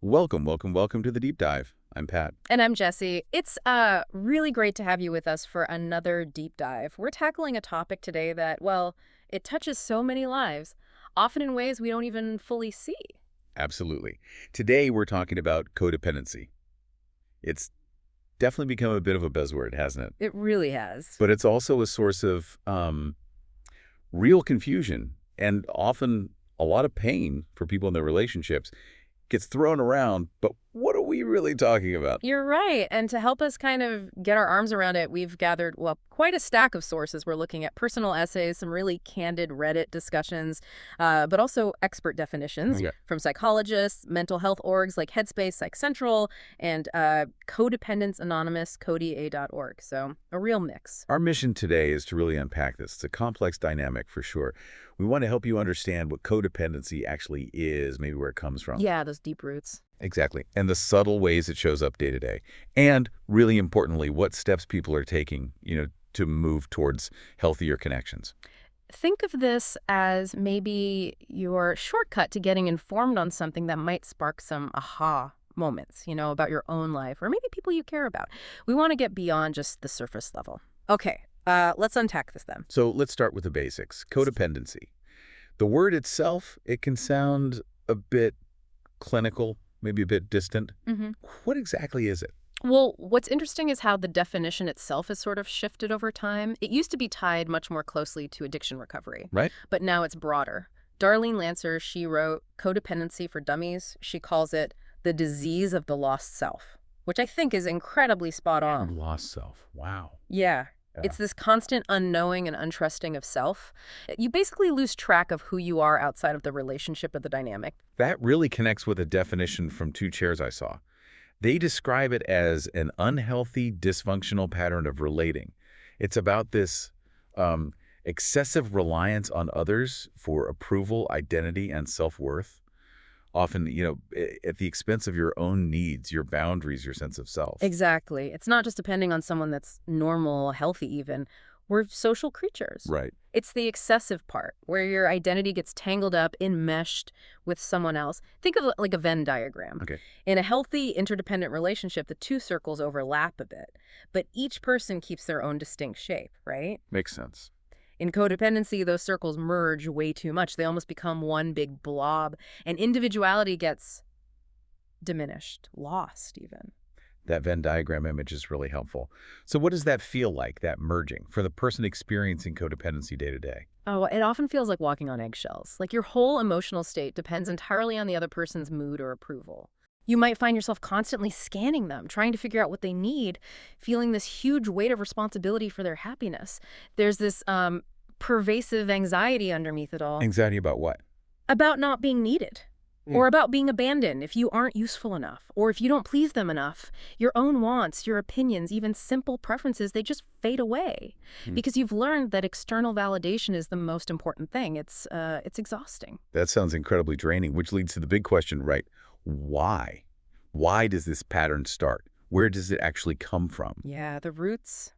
Welcome to the deep dive. I'm Pat. And I'm Jesse. It's really great to have you with us for another deep dive. We're tackling a topic today that, well, it touches so many lives, often in ways we don't even fully see. Absolutely. Today we're talking about codependency. It's definitely become a bit of a buzzword, hasn't it? It really has. But it's also a source of real confusion and often a lot of pain for people in their relationships. Gets thrown around, but what are we really talking about? You're right. And to help us kind of get our arms around it, we've gathered, well, quite a stack of sources. We're looking at personal essays, some really candid Reddit discussions, but also expert definitions from psychologists, mental health orgs like Headspace, Psych Central, and Codependence Anonymous, codea.org. So a real mix. Our mission today is to really unpack this. It's a complex dynamic for sure. We want to help you understand what codependency actually is, maybe where it comes from. Yeah, those deep roots. Exactly. And the subtle ways it shows up day to day. And really importantly, what steps people are taking, to move towards healthier connections. Think of this as maybe your shortcut to getting informed on something that might spark some aha moments, about your own life or maybe people you care about. We want to get beyond just the surface level. Okay, let's unpack this then. So let's start with the basics. Codependency. The word itself, it can sound a bit clinical, maybe a bit distant. What exactly is it? Well, what's interesting is how the definition itself has sort of shifted over time. It used to be tied much more closely to addiction recovery. Right. But now it's broader. Darlene Lancer, she wrote Codependency for Dummies. She calls it the disease of the lost self, which I think is incredibly spot on. Lost self. Wow. Yeah. It's this constant unknowing and untrusting of self. You basically lose track of who you are outside of the relationship or the dynamic. That really connects with a definition from two chairs I saw. They describe it as an unhealthy, dysfunctional pattern of relating. It's about this excessive reliance on others for approval, identity, and self-worth. Often, at the expense of your own needs, your boundaries, your sense of self. Exactly. It's not just depending on someone that's normal, healthy even. We're social creatures. Right. It's the excessive part where your identity gets tangled up, enmeshed with someone else. Think of it like a Venn diagram. Okay. In a healthy, interdependent relationship, the two circles overlap a bit, but each person keeps their own distinct shape, right? Makes sense. In codependency, those circles merge way too much. They almost become one big blob, and individuality gets diminished, lost even. That Venn diagram image is really helpful. So what does that feel like, that merging, for the person experiencing codependency day to day? Oh, it often feels like walking on eggshells. Like your whole emotional state depends entirely on the other person's mood or approval. You might find yourself constantly scanning them, trying to figure out what they need, feeling this huge weight of responsibility for their happiness. There's this pervasive anxiety underneath it all. Anxiety about what? About not being needed. Or about being abandoned if you aren't useful enough, or if you don't please them enough. Your own wants, your opinions, even simple preferences, they just fade away. Because you've learned that external validation is the most important thing. It's exhausting. That sounds incredibly draining, which leads to the big question, right? Why? Why does this pattern start? Where does it actually come from? Yeah, the roots,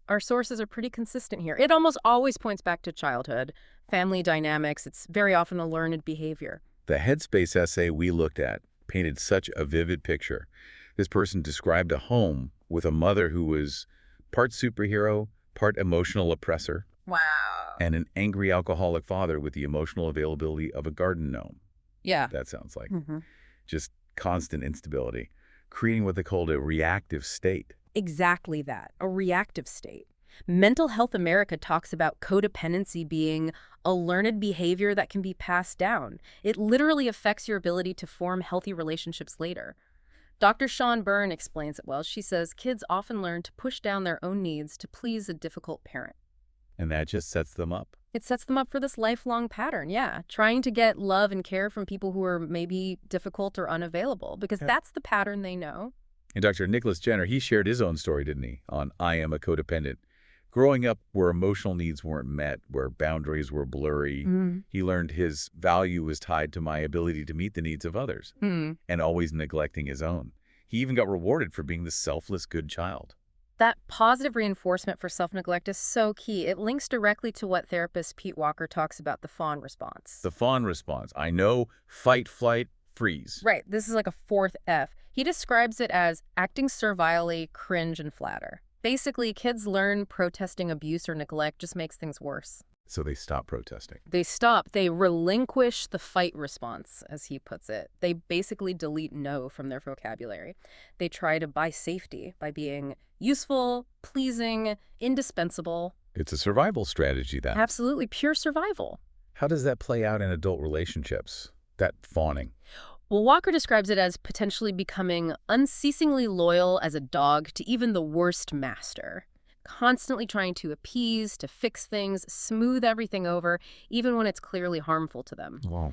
our sources are pretty consistent here. It almost always points back to childhood, family dynamics. It's very often a learned behavior. The Headspace essay we looked at painted such a vivid picture. This person described a home with a mother who was part superhero, part emotional oppressor. Wow. And an angry alcoholic father with the emotional availability of a garden gnome. Yeah. That sounds like just constant instability, creating what they called a reactive state. Exactly that, a reactive state. Mental Health America talks about codependency being a learned behavior that can be passed down. It literally affects your ability to form healthy relationships later. Dr. Sean Byrne explains it well. She says kids often learn to push down their own needs to please a difficult parent. And that just sets them up. It sets them up for this lifelong pattern, yeah. Trying to get love and care from people who are maybe difficult or unavailable, because that's the pattern they know. And Dr. Nicholas Jenner, he shared his own story, didn't he, on I Am a Codependent. Growing up where emotional needs weren't met, where boundaries were blurry, he learned his value was tied to my ability to meet the needs of others and always neglecting his own. He even got rewarded for being the selfless good child. That positive reinforcement for self-neglect is so key. It links directly to what therapist Pete Walker talks about, the fawn response. The fawn response. I know fight, flight, freeze. Right. This is like a fourth F. He describes it as acting servilely, cringe, and flatter. Basically, kids learn protesting abuse or neglect just makes things worse. So they stop protesting. They stop. They relinquish the fight response, as he puts it. They basically delete no from their vocabulary. They try to buy safety by being useful, pleasing, indispensable. It's a survival strategy then. Absolutely pure survival. How does that play out in adult relationships, that fawning? Well, Walker describes it as potentially becoming unceasingly loyal as a dog to even the worst master, constantly trying to appease, to fix things, smooth everything over, even when it's clearly harmful to them. Wow.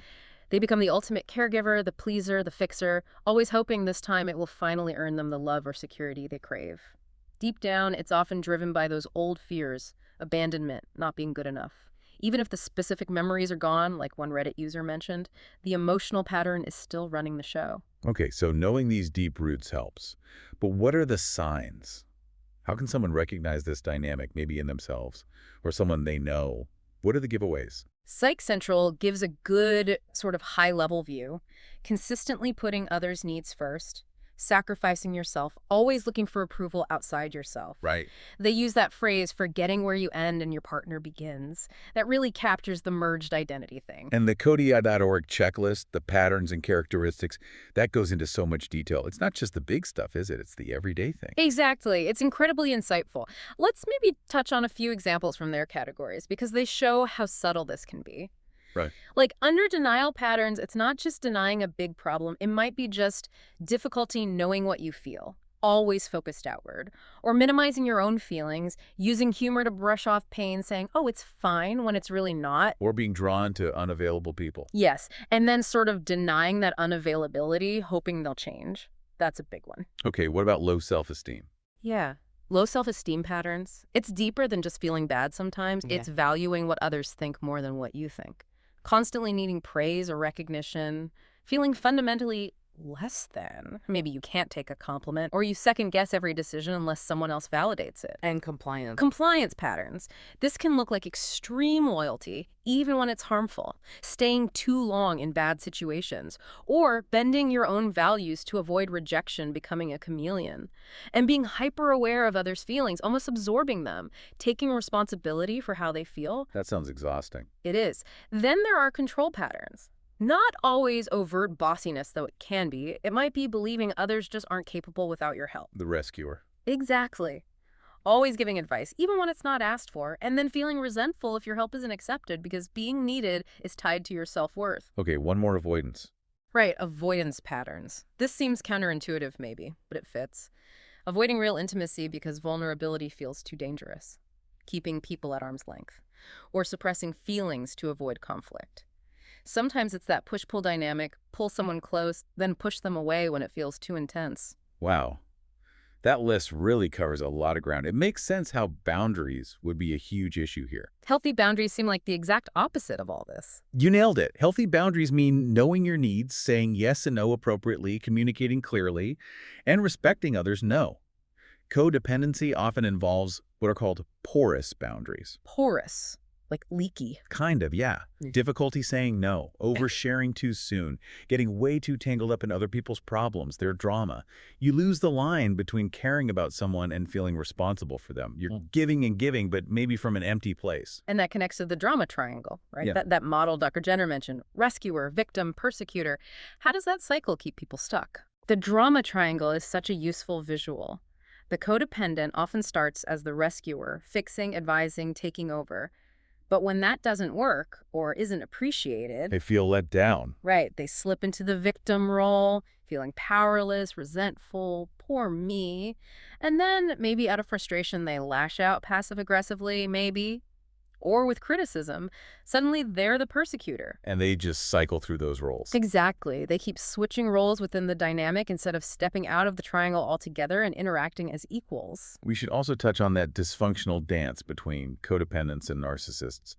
They become the ultimate caregiver, the pleaser, the fixer, always hoping this time it will finally earn them the love or security they crave. Deep down, it's often driven by those old fears, abandonment, not being good enough. Even if the specific memories are gone, like one Reddit user mentioned, the emotional pattern is still running the show. Okay, so knowing these deep roots helps. But what are the signs? How can someone recognize this dynamic, maybe in themselves, or someone they know? What are the giveaways? Psych Central gives a good sort of high-level view, consistently putting others' needs first, sacrificing yourself, always looking for approval outside yourself. Right. They use that phrase, forgetting where you end and your partner begins. That really captures the merged identity thing. And the Codependence checklist, the patterns and characteristics, that goes into so much detail. It's not just the big stuff, is it? It's the everyday thing. Exactly. It's incredibly insightful. Let's maybe touch on a few examples from their categories because they show how subtle this can be. Right. Like under denial patterns, it's not just denying a big problem. It might be just difficulty knowing what you feel, always focused outward, or minimizing your own feelings, using humor to brush off pain, saying, oh, it's fine when it's really not. Or being drawn to unavailable people. Yes, and then sort of denying that unavailability, hoping they'll change. That's a big one. Okay, what about low self-esteem? Yeah. Low self-esteem patterns. It's deeper than just feeling bad sometimes. Yeah. It's valuing what others think more than what you think. Constantly needing praise or recognition, feeling fundamentally less than. Maybe you can't take a compliment, or you second-guess every decision unless someone else validates it. And compliance. Compliance patterns. This can look like extreme loyalty, even when it's harmful, staying too long in bad situations, or bending your own values to avoid rejection, becoming a chameleon, and being hyper-aware of others' feelings, almost absorbing them, taking responsibility for how they feel. That sounds exhausting. It is. Then there are control patterns. Not always overt bossiness, though it can be. It might be believing others just aren't capable without your help. The rescuer. Exactly. Always giving advice, even when it's not asked for, and then feeling resentful if your help isn't accepted because being needed is tied to your self-worth. Okay, one more avoidance. Right, avoidance patterns. This seems counterintuitive maybe, but it fits. Avoiding real intimacy because vulnerability feels too dangerous. Keeping people at arm's length. Or suppressing feelings to avoid conflict. Sometimes it's that push-pull dynamic, pull someone close, then push them away when it feels too intense. Wow. That list really covers a lot of ground. It makes sense how boundaries would be a huge issue here. Healthy boundaries seem like the exact opposite of all this. You nailed it. Healthy boundaries mean knowing your needs, saying yes and no appropriately, communicating clearly, and respecting others' no. Codependency often involves what are called porous boundaries. Porous. Like leaky. Kind of, yeah. Difficulty saying no, oversharing too soon, getting way too tangled up in other people's problems, their drama. You lose the line between caring about someone and feeling responsible for them. You're giving and giving, but maybe from an empty place. And that connects to the drama triangle, right? Yeah. That model Dr. Jenner mentioned. Rescuer, victim, persecutor. How does that cycle keep people stuck? The drama triangle is such a useful visual. The codependent often starts as the rescuer, fixing, advising, taking over. But when that doesn't work or isn't appreciated, They feel let down. right, they slip into the victim role, feeling powerless, resentful, poor me. And then maybe out of frustration, they lash out passive-aggressively, maybe. Or with criticism, suddenly they're the persecutor. And they just cycle through those roles. Exactly. They keep switching roles within the dynamic instead of stepping out of the triangle altogether and interacting as equals. We should also touch on that dysfunctional dance between codependents and narcissists.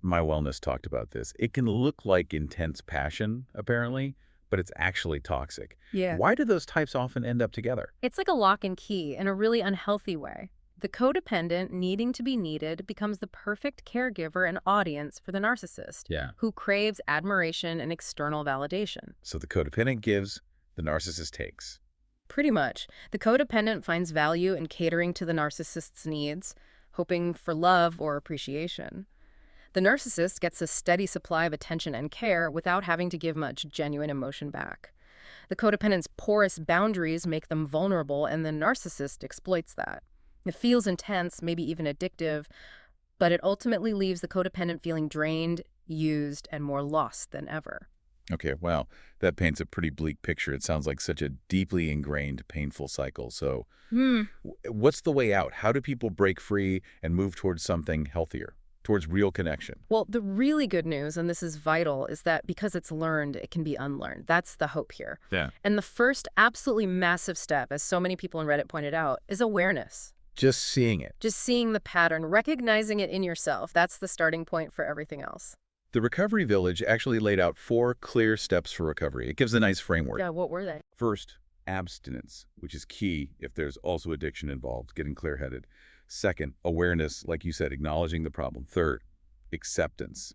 My Wellness talked about this. It can look like intense passion, apparently, but it's actually toxic. Yeah. Why do those types often end up together? It's like a lock and key in a really unhealthy way. The codependent, needing to be needed, becomes the perfect caregiver and audience for the narcissist, Yeah. who craves admiration and external validation. So the codependent gives, the narcissist takes. Pretty much. The codependent finds value in catering to the narcissist's needs, hoping for love or appreciation. The narcissist gets a steady supply of attention and care without having to give much genuine emotion back. The codependent's porous boundaries make them vulnerable, and the narcissist exploits that. It feels intense, maybe even addictive, but it ultimately leaves the codependent feeling drained, used, and more lost than ever. Okay, wow. That paints a pretty bleak picture. It sounds like such a deeply ingrained, painful cycle. So what's the way out? How do people break free and move towards something healthier, towards real connection? Well, the really good news, and this is vital, is that because it's learned, it can be unlearned. That's the hope here. Yeah. And the first absolutely massive step, as so many people on Reddit pointed out, is awareness. Just seeing it. Just seeing the pattern, recognizing it in yourself. That's the starting point for everything else. The Recovery Village actually laid out 4 clear steps for recovery. It gives a nice framework. Yeah, what were they? First, abstinence, which is key if there's also addiction involved, getting clear-headed. Second, awareness, like you said, acknowledging the problem. Third, acceptance,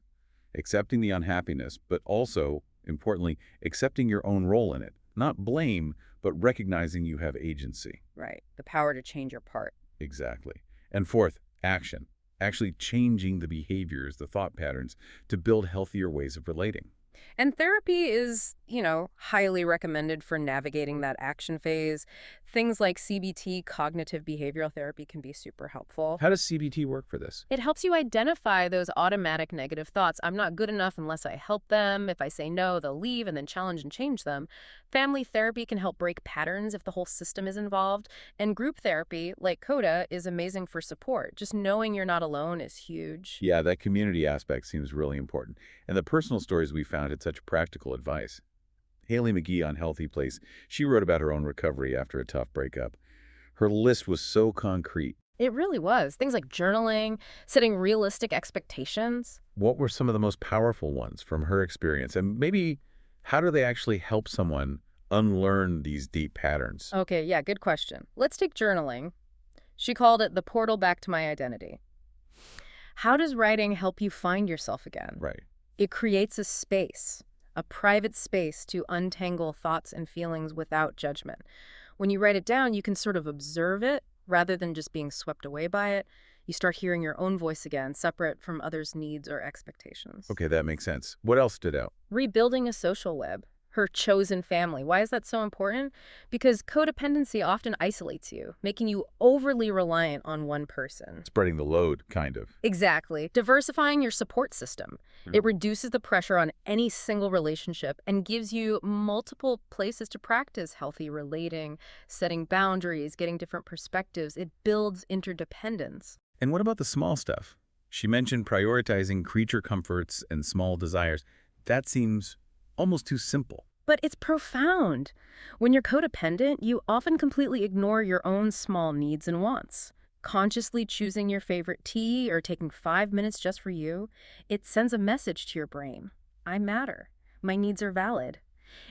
accepting the unhappiness, but also, importantly, accepting your own role in it. Not blame, but recognizing you have agency. Right, the power to change your part. Exactly. And fourth, action, actually changing the behaviors, the thought patterns, to build healthier ways of relating. And therapy is, highly recommended for navigating that action phase. Things like CBT, cognitive behavioral therapy, can be super helpful. How does CBT work for this? It helps you identify those automatic negative thoughts. I'm not good enough unless I help them. If I say no, they'll leave, and then challenge and change them. Family therapy can help break patterns if the whole system is involved. And group therapy, like Coda, is amazing for support. Just knowing you're not alone is huge. Yeah, that community aspect seems really important. And the personal stories we found had such practical advice. Haley McGee on Healthy Place, she wrote about her own recovery after a tough breakup. Her list was so concrete. It really was. Things like journaling, setting realistic expectations. What were some of the most powerful ones from her experience? And maybe how do they actually help someone unlearn these deep patterns? Okay, yeah, good question. Let's take journaling. She called it the portal back to my identity. How does writing help you find yourself again? Right. It creates a space, a private space to untangle thoughts and feelings without judgment. When you write it down, you can sort of observe it rather than just being swept away by it. You start hearing your own voice again, separate from others' needs or expectations. Okay, that makes sense. What else stood out? Rebuilding a social web. Her chosen family. Why is that so important? Because codependency often isolates you, making you overly reliant on one person. Spreading the load, kind of. Exactly. Diversifying your support system. It reduces the pressure on any single relationship and gives you multiple places to practice healthy relating, setting boundaries, getting different perspectives. It builds interdependence. And what about the small stuff? She mentioned prioritizing creature comforts and small desires. That seems almost too simple. But it's profound. When you're codependent, you often completely ignore your own small needs and wants. Consciously choosing your favorite tea or taking 5 minutes just for you, it sends a message to your brain. I matter. My needs are valid.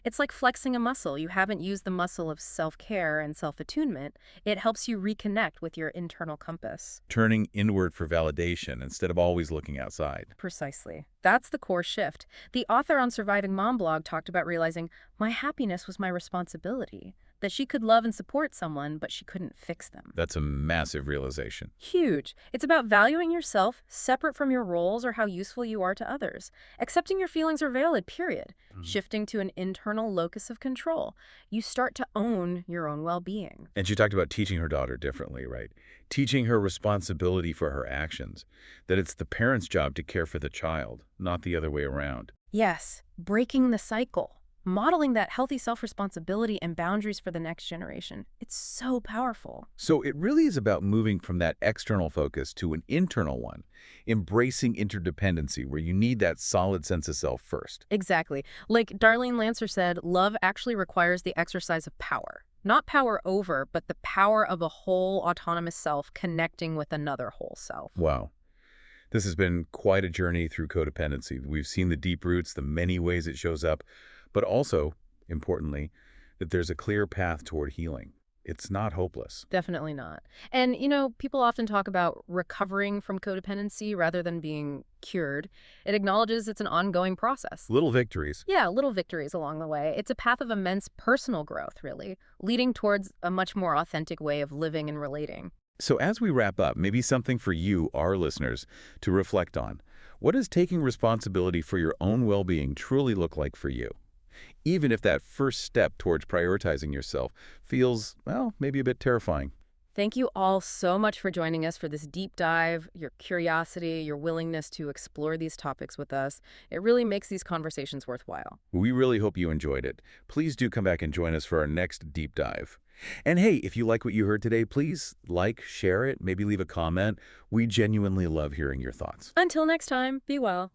It's like flexing a muscle. You haven't used the muscle of self-care and self-attunement. It helps you reconnect with your internal compass. Turning inward for validation instead of always looking outside. Precisely. That's the core shift. The author on Surviving Mom blog talked about realizing my happiness was my responsibility, that she could love and support someone, but she couldn't fix them. That's a massive realization. Huge. It's about valuing yourself separate from your roles or how useful you are to others. Accepting your feelings are valid, period. Shifting to an internal locus of control. You start to own your own well-being. And she talked about teaching her daughter differently, right? Teaching her responsibility for her actions, that it's the parent's job to care for the child, not the other way around. Yes, breaking the cycle. Modeling that healthy self-responsibility and boundaries for the next generation. It's so powerful. So it really is about moving from that external focus to an internal one, embracing interdependency where you need that solid sense of self first. Exactly. Like Darlene Lancer said, love actually requires the exercise of power. Not power over, but the power of a whole autonomous self connecting with another whole self. Wow. This has been quite a journey through codependency. We've seen the deep roots, the many ways it shows up, but also, importantly, that there's a clear path toward healing. It's not hopeless. Definitely not. And, people often talk about recovering from codependency rather than being cured. It acknowledges it's an ongoing process. Little victories. Yeah, little victories along the way. It's a path of immense personal growth, really, leading towards a much more authentic way of living and relating. So as we wrap up, maybe something for you, our listeners, to reflect on. What does taking responsibility for your own well-being truly look like for you? Even if that first step towards prioritizing yourself feels, well, maybe a bit terrifying. Thank you all so much for joining us for this deep dive, your curiosity, your willingness to explore these topics with us. It really makes these conversations worthwhile. We really hope you enjoyed it. Please do come back and join us for our next deep dive. And hey, if you like what you heard today, please like, share it, maybe leave a comment. We genuinely love hearing your thoughts. Until next time, be well.